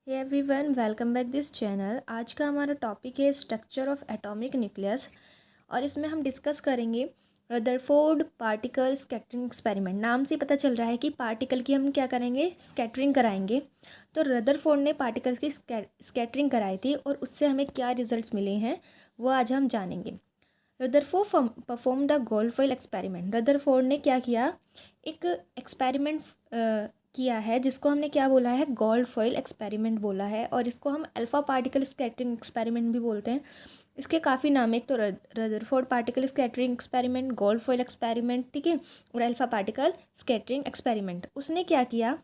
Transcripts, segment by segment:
Hey everyone, welcome back this channel. आज का हमारा टॉपिक है स्ट्रक्चर ऑफ एटॉमिक न्यूक्लियस और इसमें हम डिस्कस करेंगे रदरफोर्ड पार्टिकल स्कैटरिंग एक्सपेरिमेंट। नाम से पता चल रहा है कि पार्टिकल की हम क्या करेंगे, स्कैटरिंग कराएंगे। तो रदरफोर्ड ने पार्टिकल्स की स्कैटरिंग कराई थी और उससे हमें क्या रिजल्ट्स मिले हैं वो आज हम जानेंगे। Rutherford perform the gold foil experiment. Rutherford ने क्या किया, एक एक्सपेरिमेंट किया है जिसको हमने क्या बोला है, गोल्ड फॉइल एक्सपेरिमेंट बोला है। और इसको हम अल्फ़ा पार्टिकल स्कैटरिंग एक्सपेरिमेंट भी बोलते हैं। इसके काफ़ी नाम है, एक तो Rutherford particle scattering experiment, gold foil experiment, ठीक है, और अल्फ़ा पार्टिकल स्कैटरिंग एक्सपेरिमेंट। उसने क्या किया,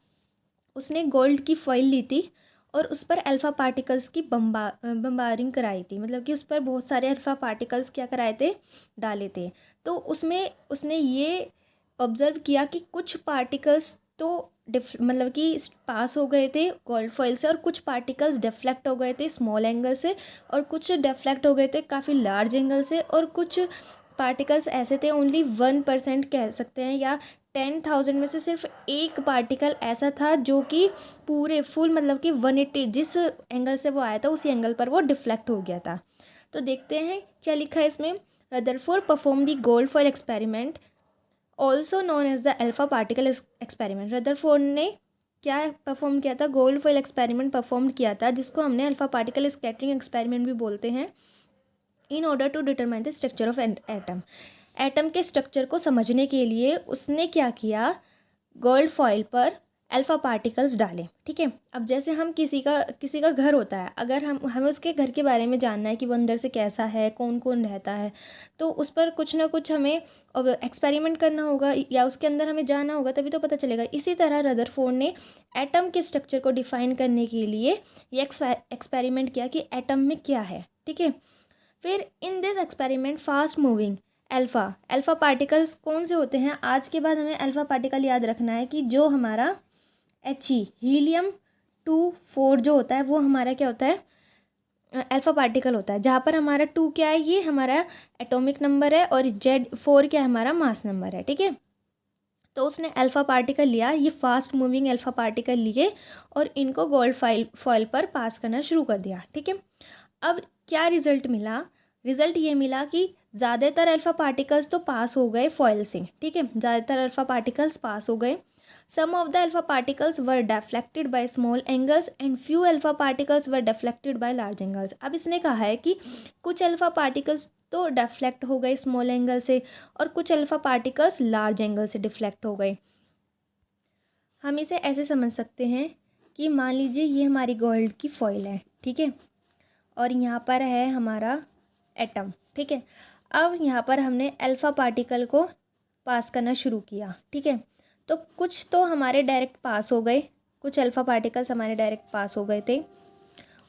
उसने गोल्ड की फॉइल ली थी और उस पर अल्फ़ा पार्टिकल्स की बम्बारिंग कराई थी। मतलब कि उस पर बहुत सारे अल्फ़ा पार्टिकल्स क्या कराए थे, डाले थे। तो उसमें उसने ये ऑब्ज़र्व किया कि कुछ पार्टिकल्स तो मतलब कि पास हो गए थे गोल्ड फॉइल से और कुछ पार्टिकल्स डिफ्लेक्ट हो गए थे स्मॉल एंगल से और कुछ डिफ्लेक्ट हो गए थे काफ़ी लार्ज एंगल से और कुछ पार्टिकल्स ऐसे थे, ओनली 1% कह सकते हैं, या 10,000 में से सिर्फ एक पार्टिकल ऐसा था जो कि पूरे फुल मतलब कि 180 जिस एंगल से वो आया था उसी एंगल पर वो डिफ्लेक्ट हो गया था। तो देखते हैं क्या लिखा है इसमें। Rutherford perform the gold foil experiment also known as the alpha particle experiment. Rutherford ने क्या परफॉर्म किया था, गोल्ड फॉइल एक्सपेरिमेंट परफॉर्म किया था जिसको हमने अल्फ़ा पार्टिकल स्कैटरिंग एक्सपेरिमेंट भी बोलते हैं। In order to determine the structure of atom. Atom के स्ट्रक्चर को समझने के लिए उसने क्या किया, गोल्ड फॉइल पर अल्फ़ा पार्टिकल्स डाले। ठीक है, अब जैसे हम किसी का घर होता है, अगर हमें उसके घर के बारे में जानना है कि वो अंदर से कैसा है, कौन कौन रहता है, तो उस पर कुछ ना कुछ हमें एक्सपेरिमेंट करना होगा या उसके अंदर हमें जाना होगा, तभी तो पता चलेगा। इसी तरह रदरफोर्ड ने एटम के स्ट्रक्चर को डिफाइन करने के लिए ये एक्सपेरिमेंट किया कि एटम में क्या है। ठीक है, फिर in this experiment fast moving alpha particles कौन से होते हैं, आज के बाद हमें अल्फ़ा पार्टिकल याद रखना है कि जो हमारा He2 जो होता है वो हमारा क्या होता है, अल्फ़ा पार्टिकल होता है। जहाँ पर हमारा 2 क्या है, ये हमारा एटॉमिक नंबर है और Z4 क्या है, हमारा मास नंबर है। ठीक है, तो उसने अल्फ़ा पार्टिकल लिया, ये फास्ट मूविंग अल्फ़ा पार्टिकल लिए और इनको गोल्ड फॉइल पर पास करना शुरू कर दिया। ठीक है, अब क्या रिज़ल्ट मिला, रिज़ल्ट ये मिला कि ज़्यादातर अल्फ़ा पार्टिकल्स तो पास हो गए फॉइल से। ठीक है, ज़्यादातर अल्फ़ा पार्टिकल्स पास हो गए। Some of the alpha particles were deflected by small angles and few alpha particles were deflected by large angles. अब इसने कहा है कि कुछ अल्फ़ा पार्टिकल्स तो डिफ्लेक्ट हो गए स्मॉल एंगल से और कुछ अल्फ़ा पार्टिकल्स लार्ज एंगल से डिफ्लेक्ट हो गए। हम इसे ऐसे समझ सकते हैं कि मान लीजिए ये हमारी गोल्ड की फॉइल है, ठीक है, और यहाँ पर है हमारा एटम। ठीक है, अब यहाँ पर हमने अल्फ़ा पार्टिकल को पास करना शुरू किया। ठीक है, तो कुछ तो हमारे डायरेक्ट पास हो गए, कुछ अल्फ़ा पार्टिकल्स हमारे डायरेक्ट पास हो गए थे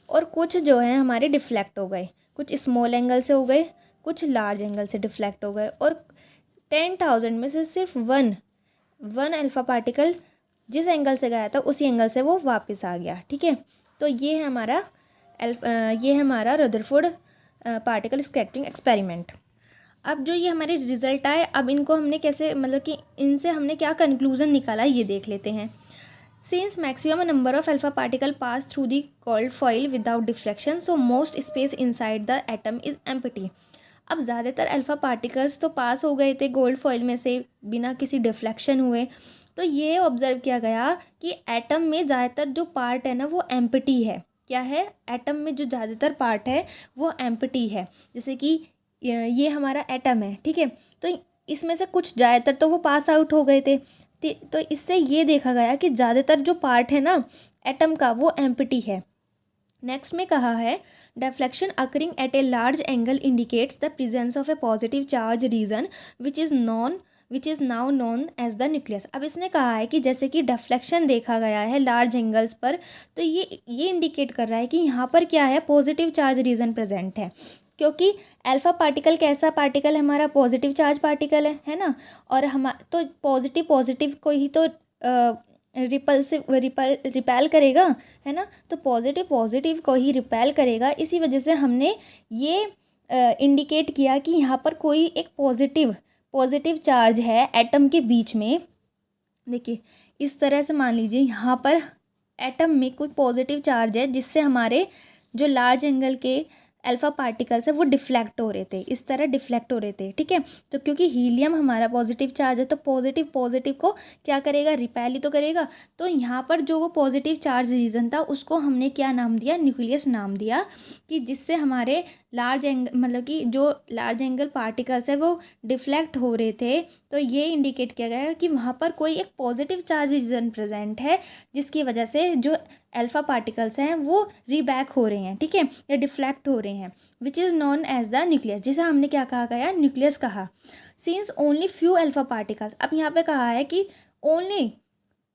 और कुछ जो है हमारे डिफ्लेक्ट हो गए, कुछ स्मॉल एंगल से हो गए, कुछ लार्ज एंगल से डिफ्लेक्ट हो गए। और 10,000 में से सिर्फ वन अल्फ़ा पार्टिकल जिस एंगल से गया था उसी एंगल से वो वापस आ गया। ठीक है, तो ये है हमारा रदरफोर्ड पार्टिकल स्कैटरिंग एक्सपेरिमेंट। अब जो ये हमारे रिजल्ट आए, अब इनको हमने कैसे, मतलब कि इनसे हमने क्या कंक्लूजन निकाला ये देख लेते हैं। Since maximum number of alpha particle pass through the gold foil without deflection, so most space inside the atom is empty. अब ज़्यादातर अल्फ़ा पार्टिकल्स तो पास हो गए थे गोल्ड फॉइल में से बिना किसी डिफ्लेक्शन हुए, तो ये ऑब्ज़र्व किया गया कि एटम में ज़्यादातर जो पार्ट है ना वो एम्प्टी है। क्या है, एटम में जो ज़्यादातर पार्ट है वो एम्प्टी है। जैसे कि ये हमारा एटम है, ठीक है, तो इसमें से कुछ ज़्यादातर तो वो पास आउट हो गए थे। तो इससे ये देखा गया कि ज़्यादातर जो पार्ट है ना एटम का वो एम्प्टी है। नेक्स्ट में कहा है deflection occurring at a large angle indicates the presence of a positive charge region which is now known as the nucleus. अब इसने कहा है कि जैसे कि डिफ्लेक्शन देखा गया है लार्ज एंगल्स पर, तो ये इंडिकेट कर रहा है कि यहाँ पर क्या है, पॉजिटिव चार्ज रीजन प्रेजेंट है, क्योंकि अल्फ़ा पार्टिकल कैसा पार्टिकल है, हमारा पॉजिटिव चार्ज पार्टिकल है ना, और हम तो पॉजिटिव को ही तो रिपेल करेगा, है ना, तो पॉजिटिव को ही रिपेल करेगा। इसी वजह से हमने ये इंडिकेट किया कि यहाँ पर कोई एक पॉजिटिव चार्ज है एटम के बीच में। देखिए इस तरह से मान लीजिए यहाँ पर एटम में कोई पॉजिटिव चार्ज है जिससे हमारे जो लार्ज एंगल के अल्फा पार्टिकल्स है वो डिफ्लेक्ट हो रहे थे, इस तरह डिफ्लेक्ट हो रहे थे, ठीक है। तो क्योंकि हीलियम हमारा पॉजिटिव चार्ज है तो पॉजिटिव पॉजिटिव को क्या करेगा, रिपेल ही तो करेगा। तो यहाँ पर जो वो पॉजिटिव चार्ज रीजन था उसको हमने क्या नाम दिया, न्यूक्लियस नाम दिया, कि जिससे हमारे लार्ज एंगल मतलब कि जो लार्ज एंगल पार्टिकल्स है वो डिफ्लेक्ट हो रहे थे। तो ये इंडिकेट किया गया कि वहाँ पर कोई एक पॉजिटिव चार्ज रीजन प्रेजेंट है जिसकी वजह से जो अल्फा पार्टिकल्स हैं वो रीबैक हो रहे हैं, ठीक है, या डिफ्लेक्ट हो रहे हैं, which is known as the nucleus, जिसे हमने क्या कहा गया, न्यूक्लियस कहा। Since only few alpha particles, अब यहाँ पे कहा है कि ओनली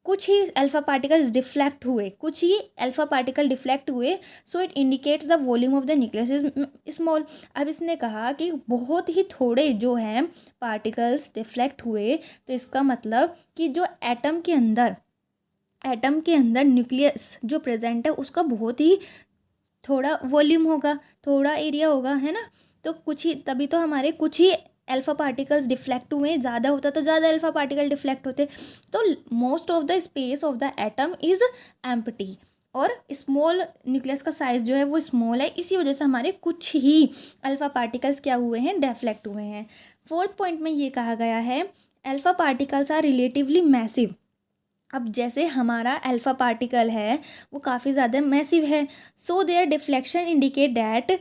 कुछ ही अल्फा पार्टिकल्स डिफ्लेक्ट हुए, कुछ ही अल्फा पार्टिकल डिफ्लेक्ट हुए, so it indicates the volume of the nucleus is small. अब इसने कहा कि बहुत ही थोड़े जो हैं पार्टिकल्स डिफ्लेक्ट हुए, तो इसका मतलब कि जो एटम के अंदर न्यूक्लियस जो प्रेजेंट है उसका बहुत ही थोड़ा वॉल्यूम होगा, थोड़ा एरिया होगा, है ना। तो कुछ ही, तभी तो हमारे कुछ ही अल्फा पार्टिकल्स डिफ्लेक्ट हुए, ज़्यादा होता तो ज़्यादा अल्फा पार्टिकल डिफ्लेक्ट होते। तो most of the space of the atom is empty, और स्मॉल न्यूक्लियस का साइज़ जो है वो स्मॉल है, इसी वजह से हमारे कुछ ही अल्फा पार्टिकल्स क्या हुए हैं, डिफ्लेक्ट हुए हैं। फोर्थ पॉइंट में ये कहा गया है alpha particles are relatively massive. अब जैसे हमारा अल्फा पार्टिकल है वो काफ़ी ज़्यादा मैसिव है, so their deflection indicate that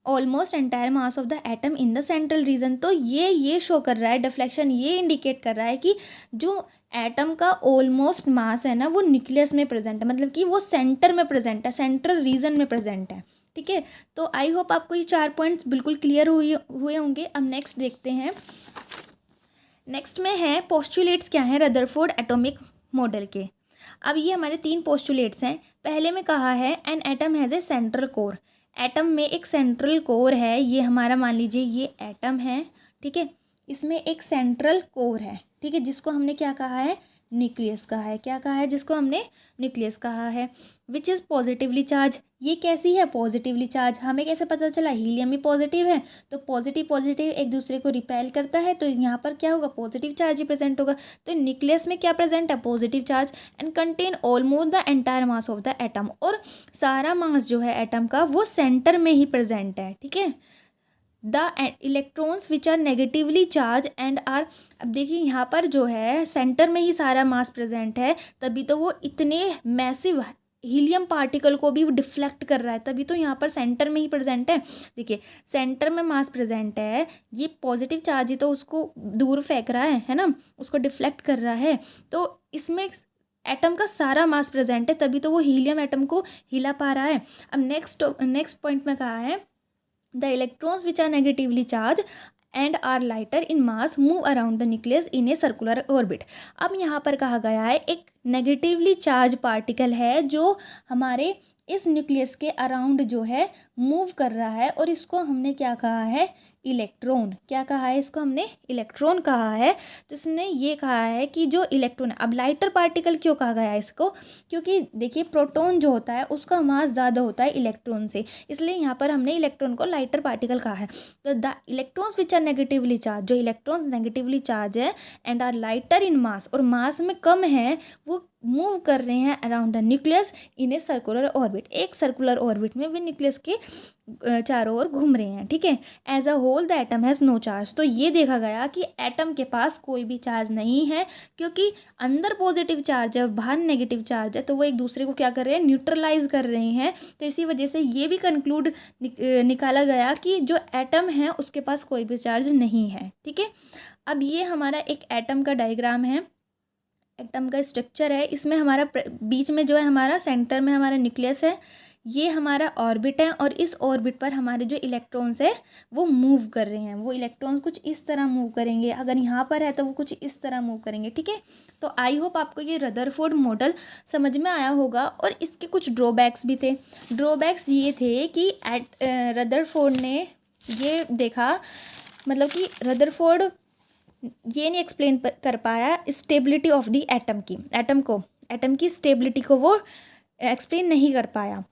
almost entire mass of the atom in the central region. तो ये शो कर रहा है, डिफ्लेक्शन ये इंडिकेट कर रहा है कि जो एटम का ऑलमोस्ट मास है ना वो न्यूक्लियस में प्रेजेंट है, मतलब कि वो सेंटर में प्रेजेंट है, सेंट्रल रीजन में प्रेजेंट है, ठीक है। तो आई होप आपको ये 4 पॉइंट्स बिल्कुल क्लियर हुए होंगे। अब नेक्स्ट देखते हैं, नेक्स्ट में है पोस्टुलेट्स क्या है रदरफोर्ड एटॉमिक मॉडल के। अब ये हमारे 3 पोस्टुलेट्स हैं। पहले में कहा है an atom has a central core, atom में एक सेंट्रल कोर है, ये हमारा मान लीजिए ये एटम है, ठीक है, इसमें एक सेंट्रल कोर है, ठीक है, जिसको हमने क्या कहा है, न्यूक्लियस कहा है। क्या कहा है, जिसको हमने न्यूक्लियस कहा है। विच इज़ पॉजिटिवली चार्ज, ये कैसी है, पॉजिटिवली चार्ज। हमें कैसे पता चला, हीलियम ही पॉजिटिव है, तो पॉजिटिव पॉजिटिव एक दूसरे को रिपेल करता है, तो यहाँ पर क्या होगा, पॉजिटिव चार्ज ही प्रेजेंट होगा। तो न्यूक्लियस में क्या प्रेजेंट है, positive charge, and contain almost the entire mass of the atom, और सारा मास जो है एटम का वो सेंटर में ही प्रेजेंट है, ठीक है। The electrons which are negatively charge and are, अब देखिए यहाँ पर जो है सेंटर में ही सारा मास प्रेजेंट है, तभी तो वो इतने मैसिव हीलियम पार्टिकल को भी डिफ्लेक्ट कर रहा है, तभी तो यहाँ पर सेंटर में ही प्रेजेंट है। देखिए सेंटर में मास प्रेजेंट है, ये पॉजिटिव चार्ज ही तो उसको दूर फेंक रहा है ना, उसको डिफ्लेक्ट कर रहा है। तो इसमें एटम का सारा मास प्रेजेंट है, तभी तो वो हीलियम एटम को हिला पा रहा है। अब नेक्स्ट पॉइंट में कहा है the electrons which are negatively charge and are lighter in mass move around the nucleus in a circular orbit. अब यहाँ पर कहा गया है एक नेगेटिवली चार्ज पार्टिकल है जो हमारे इस न्यूक्लियस के अराउंड जो है मूव कर रहा है, और इसको हमने क्या कहा है, इलेक्ट्रॉन। क्या कहा है, इसको हमने इलेक्ट्रॉन कहा है। तो इसने ये कहा है कि जो इलेक्ट्रॉन, अब लाइटर पार्टिकल क्यों कहा गया है इसको, क्योंकि देखिए प्रोटॉन जो होता है उसका मास ज़्यादा होता है इलेक्ट्रॉन से, इसलिए यहाँ पर हमने इलेक्ट्रॉन को लाइटर पार्टिकल कहा है। तो the electrons which are negatively charge, जो इलेक्ट्रॉन्स नेगेटिवली चार्ज है and are lighter in mass, और मास में कम है, वो मूव कर रहे हैं around the nucleus in a circular orbit, एक सर्कुलर ऑर्बिट में वे न्यूक्लियस के चारों ओर घूम रहे हैं, ठीक है। As a whole the atom has no charge, तो ये देखा गया कि एटम के पास कोई भी चार्ज नहीं है, क्योंकि अंदर पॉजिटिव चार्ज है और बाहर नेगेटिव चार्ज है, तो वो एक दूसरे को क्या कर रहे हैं, न्यूट्रलाइज कर रहे हैं। तो इसी वजह से ये भी कंक्लूड निकाला गया कि जो एटम है उसके पास कोई भी चार्ज नहीं है, ठीक है। अब ये हमारा एक एटम का डायग्राम है, एटम का स्ट्रक्चर है, इसमें हमारा बीच में जो है हमारा सेंटर में हमारा न्यूक्लियस है, ये हमारा ऑर्बिट है, और इस ऑर्बिट पर हमारे जो इलेक्ट्रॉन्स है वो मूव कर रहे हैं। वो इलेक्ट्रॉन्स कुछ इस तरह मूव करेंगे, अगर यहाँ पर है तो वो कुछ इस तरह मूव करेंगे, ठीक है। तो आई होप आपको ये रदरफोर्ड मॉडल समझ में आया होगा, और इसके कुछ ड्रॉबैक्स भी थे। ड्रॉबैक्स ये थे कि रदरफोर्ड ने ये देखा, मतलब कि रदरफोर्ड ये नहीं एक्सप्लेन कर पाया स्टेबिलिटी ऑफ द एटम की स्टेबिलिटी को वो एक्सप्लेन नहीं कर पाया।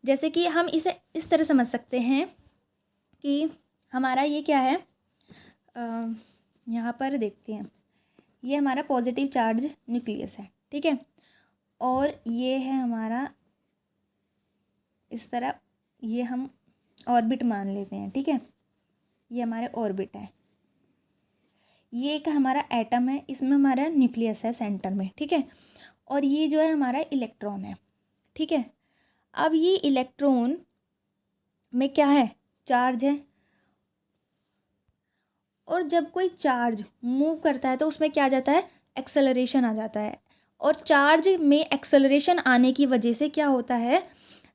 जैसे कि हम इसे इस तरह समझ सकते हैं कि हमारा ये क्या है, यहाँ पर देखते हैं, ये हमारा पॉजिटिव चार्ज न्यूक्लियस है, ठीक है, और ये है हमारा इस तरह, ये हम ऑर्बिट मान लेते हैं, ठीक है। ये हमारे ऑर्बिट है। ये एक हमारा एटम है, इसमें हमारा न्यूक्लियस है सेंटर में, ठीक है। और ये जो है हमारा इलेक्ट्रॉन है, ठीक है। अब ये इलेक्ट्रॉन में क्या है, चार्ज है। और जब कोई चार्ज मूव करता है तो उसमें क्या आ जाता है, एक्सेलरेशन आ जाता है। और चार्ज में एक्सेलरेशन आने की वजह से क्या होता है,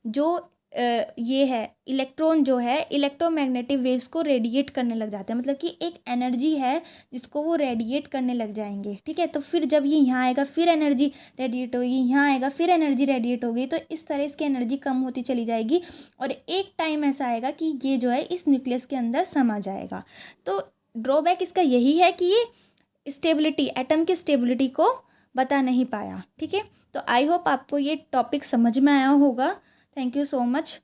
जो ये है इलेक्ट्रॉन जो है इलेक्ट्रोमैग्नेटिक वेव्स को रेडिएट करने लग जाते हैं, मतलब कि एक एनर्जी है जिसको वो रेडिएट करने लग जाएंगे, ठीक है। तो फिर जब ये यहाँ आएगा फिर एनर्जी रेडिएट होगी, यहाँ आएगा फिर एनर्जी रेडिएट होगी, तो इस तरह इसकी एनर्जी कम होती चली जाएगी और एक टाइम ऐसा आएगा कि ये जो है इस न्यूक्लियस के अंदर समा जाएगा। तो ड्रॉबैक इसका यही है कि ये स्टेबिलिटी, एटम की स्टेबिलिटी को बता नहीं पाया, ठीक है। तो आई होप आपको ये टॉपिक समझ में आया होगा। Thank you so much.